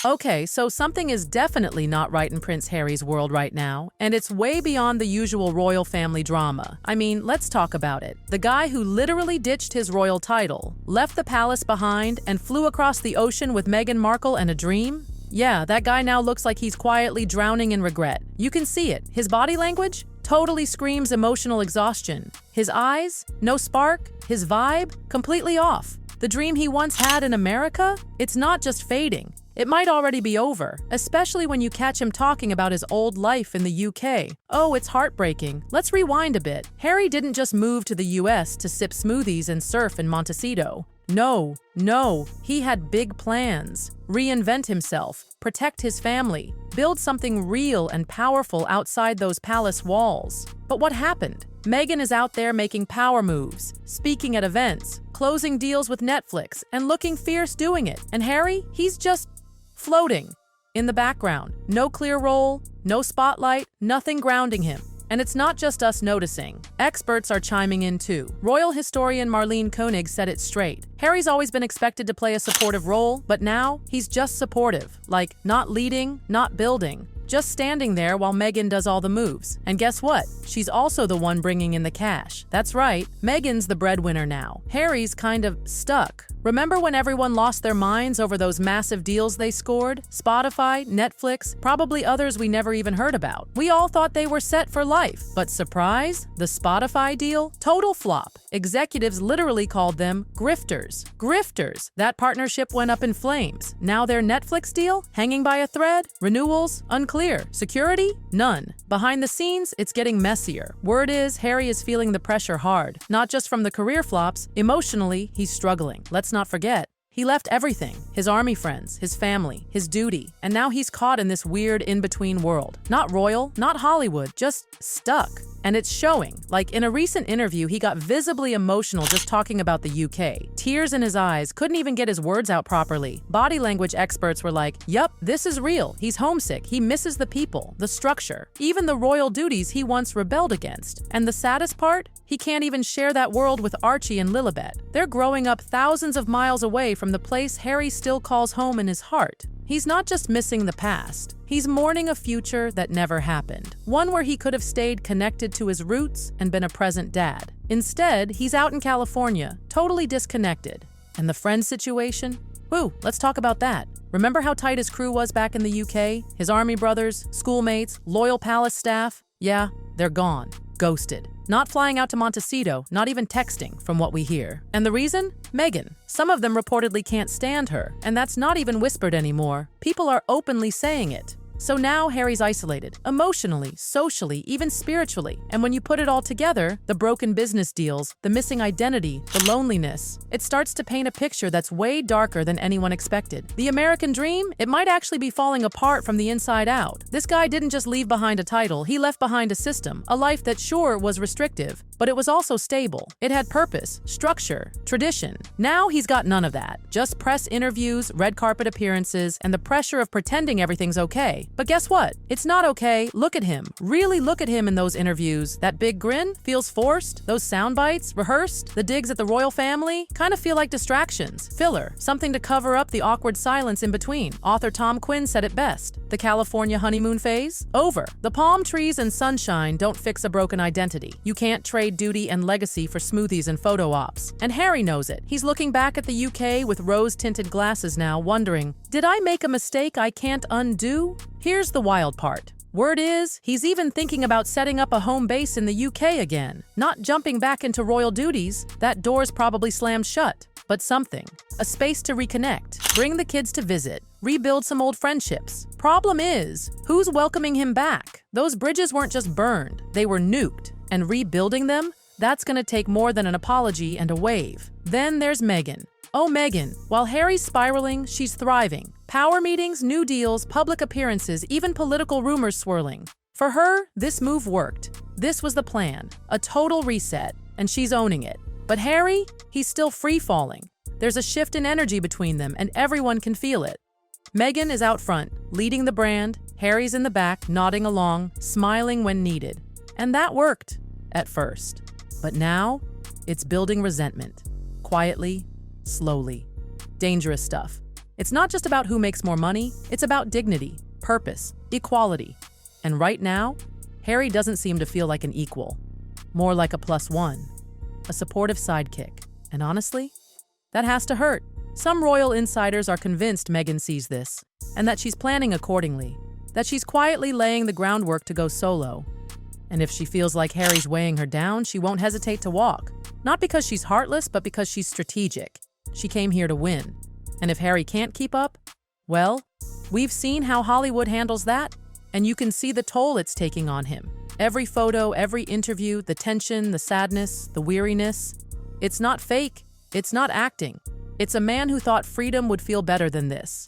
Okay, so something is definitely not right in Prince Harry's world right now, and it's way beyond the usual royal family drama. I mean, let's talk about it. The guy who literally ditched his royal title, left the palace behind, and flew across the ocean with Meghan Markle and a dream? Yeah, that guy now looks like he's quietly drowning in regret. You can see it. His body language totally screams emotional exhaustion. His eyes, no spark. His vibe, completely off. The dream he once had in America? It's not just fading. It might already be over, especially when you catch him talking about his old life in the UK. Oh, it's heartbreaking. Let's rewind a bit. Harry didn't just move to the US to sip smoothies and surf in Montecito. No, he had big plans. Reinvent himself, protect his family, build something real and powerful outside those palace walls. But what happened? Meghan is out there making power moves, speaking at events, closing deals with Netflix, and looking fierce doing it. And Harry, he's just floating in the background. No clear role, no spotlight, nothing grounding him. And it's not just us noticing. Experts are chiming in too. Royal historian Marlene Koenig said it straight. Harry's always been expected to play a supportive role, but now he's just supportive. Like, not leading, not building. Just standing there while Meghan does all the moves. And guess what? She's also the one bringing in the cash. That's right, Meghan's the breadwinner now. Harry's kind of stuck. Remember when everyone lost their minds over those massive deals they scored? Spotify, Netflix, probably others we never even heard about. We all thought they were set for life. But surprise? The Spotify deal? Total flop. Executives literally called them grifters. Grifters. That partnership went up in flames. Now their Netflix deal? Hanging by a thread? Renewals? Unclear. Security? None. Behind the scenes, it's getting messier. Word is, Harry is feeling the pressure hard. Not just from the career flops, emotionally, he's struggling. Let's not forget, he left everything. His army friends, his family, his duty, and now he's caught in this weird in-between world. Not royal, not Hollywood, just stuck. And it's showing. Like in a recent interview, he got visibly emotional just talking about the UK. Tears in his eyes, couldn't even get his words out properly. Body language experts were like, yup, this is real. He's homesick. He misses the people, the structure, even the royal duties he once rebelled against. And the saddest part? He can't even share that world with Archie and Lilibet. They're growing up thousands of miles away from the place Harry still calls home in his heart. He's not just missing the past. He's mourning a future that never happened. One where he could have stayed connected to his roots and been a present dad. Instead, he's out in California, totally disconnected. And the friend situation? Whew, let's talk about that. Remember how tight his crew was back in the UK? His army brothers, schoolmates, loyal palace staff? Yeah, they're gone. Ghosted. Not flying out to Montecito, not even texting, from what we hear. And the reason? Meghan. Some of them reportedly can't stand her, and that's not even whispered anymore. People are openly saying it. So now Harry's isolated, emotionally, socially, even spiritually. And when you put it all together, the broken business deals, the missing identity, the loneliness, it starts to paint a picture that's way darker than anyone expected. The American dream? It might actually be falling apart from the inside out. This guy didn't just leave behind a title, he left behind a system, a life that sure was restrictive, but it was also stable. It had purpose, structure, tradition. Now he's got none of that. Just press interviews, red carpet appearances, and the pressure of pretending everything's okay. But guess what? It's not okay. Look at him. Really look at him in those interviews. That big grin feels forced. Those sound bites, rehearsed. The digs at the royal family kind of feel like distractions. Filler. Something to cover up the awkward silence in between. Author Tom Quinn said it best. The California honeymoon phase? Over. The palm trees and sunshine don't fix a broken identity. You can't trade duty and legacy for smoothies and photo ops. And Harry knows it. He's looking back at the UK with rose-tinted glasses now, wondering, did I make a mistake I can't undo? Here's the wild part. Word is, he's even thinking about setting up a home base in the UK again. Not jumping back into royal duties, that door's probably slammed shut. But something. A space to reconnect, bring the kids to visit, rebuild some old friendships. Problem is, who's welcoming him back? Those bridges weren't just burned, they were nuked. And rebuilding them? That's gonna take more than an apology and a wave. Then there's Meghan. Oh, Meghan, while Harry's spiraling, she's thriving. Power meetings, new deals, public appearances, even political rumors swirling. For her, this move worked. This was the plan, a total reset, and she's owning it. But Harry, he's still free-falling. There's a shift in energy between them, and everyone can feel it. Meghan is out front, leading the brand. Harry's in the back, nodding along, smiling when needed. And that worked, at first. But now, it's building resentment. Quietly, slowly. Dangerous stuff. It's not just about who makes more money, it's about dignity, purpose, equality. And right now, Harry doesn't seem to feel like an equal, more like a +1, a supportive sidekick. And honestly, that has to hurt. Some royal insiders are convinced Meghan sees this, and that she's planning accordingly, that she's quietly laying the groundwork to go solo. And if she feels like Harry's weighing her down, she won't hesitate to walk. Not because she's heartless, but because she's strategic. She came here to win. And if Harry can't keep up, well, we've seen how Hollywood handles that, and you can see the toll it's taking on him. Every photo, every interview, the tension, the sadness, the weariness. It's not fake. It's not acting. It's a man who thought freedom would feel better than this.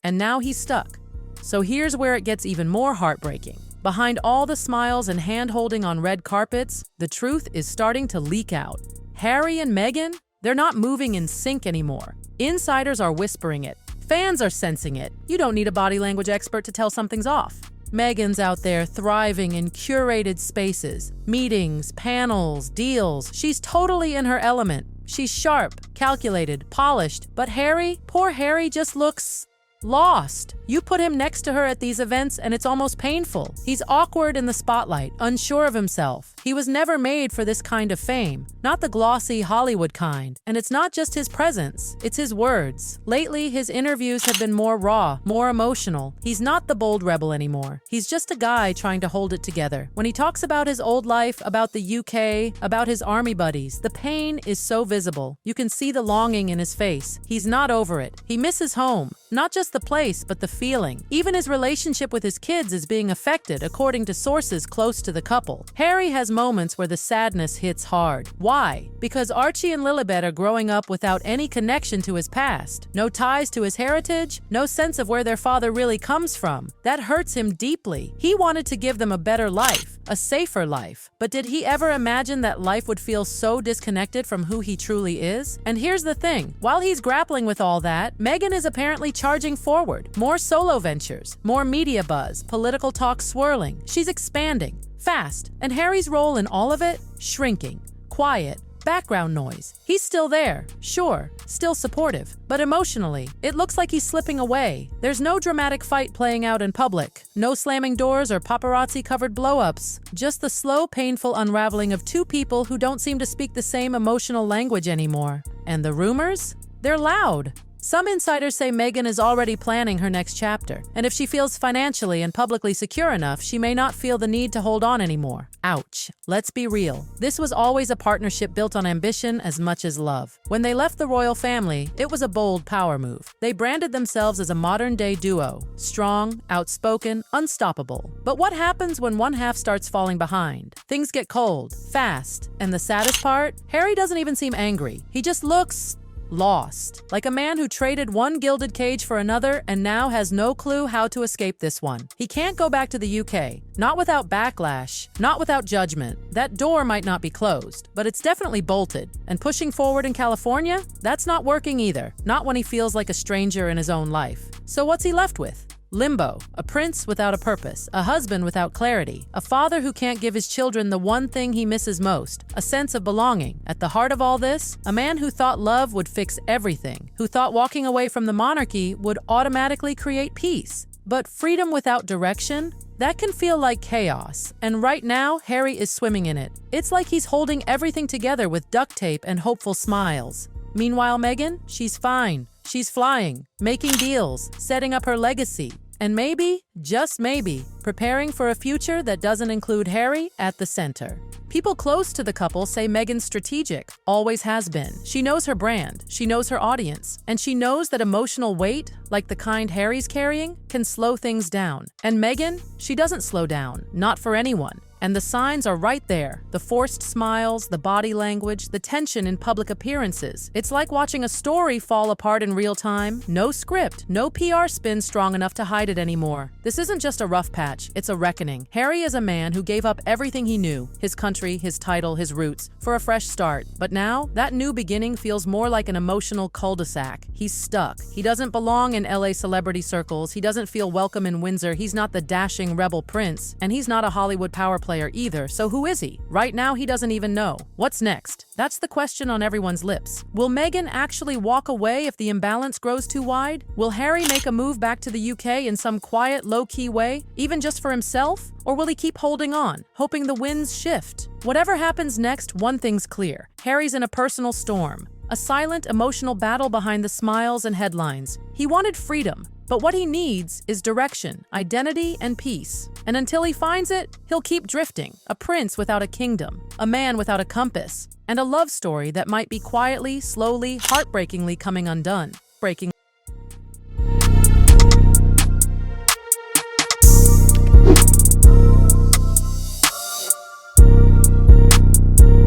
And now he's stuck. So here's where it gets even more heartbreaking. Behind all the smiles and hand-holding on red carpets, the truth is starting to leak out. Harry and Meghan, they're not moving in sync anymore. Insiders are whispering it. Fans are sensing it. You don't need a body language expert to tell something's off. Meghan's out there thriving in curated spaces, meetings, panels, deals. She's totally in her element. She's sharp, calculated, polished. But Harry, poor Harry, just looks lost. You put him next to her at these events and it's almost painful. He's awkward in the spotlight, unsure of himself. He was never made for this kind of fame, not the glossy Hollywood kind. And it's not just his presence, it's his words. Lately, his interviews have been more raw, more emotional. He's not the bold rebel anymore. He's just a guy trying to hold it together. When he talks about his old life, about the UK, about his army buddies, the pain is so visible. You can see the longing in his face. He's not over it. He misses home. Not just the place, but the feeling. Even his relationship with his kids is being affected, according to sources close to the couple. Harry has moments where the sadness hits hard. Why? Because Archie and Lilibet are growing up without any connection to his past. No ties to his heritage, no sense of where their father really comes from. That hurts him deeply. He wanted to give them a better life, a safer life. But did he ever imagine that life would feel so disconnected from who he truly is? And here's the thing. While he's grappling with all that, Meghan is apparently charging forward. More solo ventures, more media buzz, political talk swirling. She's expanding, fast. And Harry's role in all of it? Shrinking, quiet, background noise. He's still there, sure, still supportive. But emotionally, it looks like he's slipping away. There's no dramatic fight playing out in public. No slamming doors or paparazzi-covered blow-ups. Just the slow, painful unraveling of two people who don't seem to speak the same emotional language anymore. And the rumors? They're loud. Some insiders say Meghan is already planning her next chapter, and if she feels financially and publicly secure enough, she may not feel the need to hold on anymore. Ouch. Let's be real. This was always a partnership built on ambition as much as love. When they left the royal family, it was a bold power move. They branded themselves as a modern-day duo, strong, outspoken, unstoppable. But what happens when one half starts falling behind? Things get cold, fast, and the saddest part? Harry doesn't even seem angry. He just looks lost, like a man who traded one gilded cage for another and now has no clue how to escape this one. He can't go back to the UK, not without backlash, not without judgment. That door might not be closed, but it's definitely bolted. And pushing forward in California? That's not working either, not when he feels like a stranger in his own life. So what's he left with? Limbo, a prince without a purpose, a husband without clarity, a father who can't give his children the one thing he misses most, a sense of belonging. At the heart of all this, a man who thought love would fix everything, who thought walking away from the monarchy would automatically create peace. But freedom without direction? That can feel like chaos, and right now, Harry is swimming in it. It's like he's holding everything together with duct tape and hopeful smiles. Meanwhile, Meghan, she's fine. She's flying, making deals, setting up her legacy, and maybe, just maybe, preparing for a future that doesn't include Harry at the center. People close to the couple say Meghan's strategic, always has been. She knows her brand, she knows her audience, and she knows that emotional weight, like the kind Harry's carrying, can slow things down. And Meghan, she doesn't slow down, not for anyone. And the signs are right there. The forced smiles, the body language, the tension in public appearances. It's like watching a story fall apart in real time. No script, no PR spin strong enough to hide it anymore. This isn't just a rough patch, it's a reckoning. Harry is a man who gave up everything he knew, his country, his title, his roots, for a fresh start. But now, that new beginning feels more like an emotional cul-de-sac. He's stuck. He doesn't belong in LA celebrity circles. He doesn't feel welcome in Windsor. He's not the dashing rebel prince. And he's not a Hollywood power player either, so who is he? Right now, he doesn't even know. What's next? That's the question on everyone's lips. Will Meghan actually walk away if the imbalance grows too wide? Will Harry make a move back to the UK in some quiet, low-key way, even just for himself? Or will he keep holding on, hoping the winds shift? Whatever happens next, one thing's clear. Harry's in a personal storm. A silent, emotional battle behind the smiles and headlines. He wanted freedom, but what he needs is direction, identity, and peace. And until he finds it, he'll keep drifting. A prince without a kingdom, a man without a compass, and a love story that might be quietly, slowly, heartbreakingly coming undone.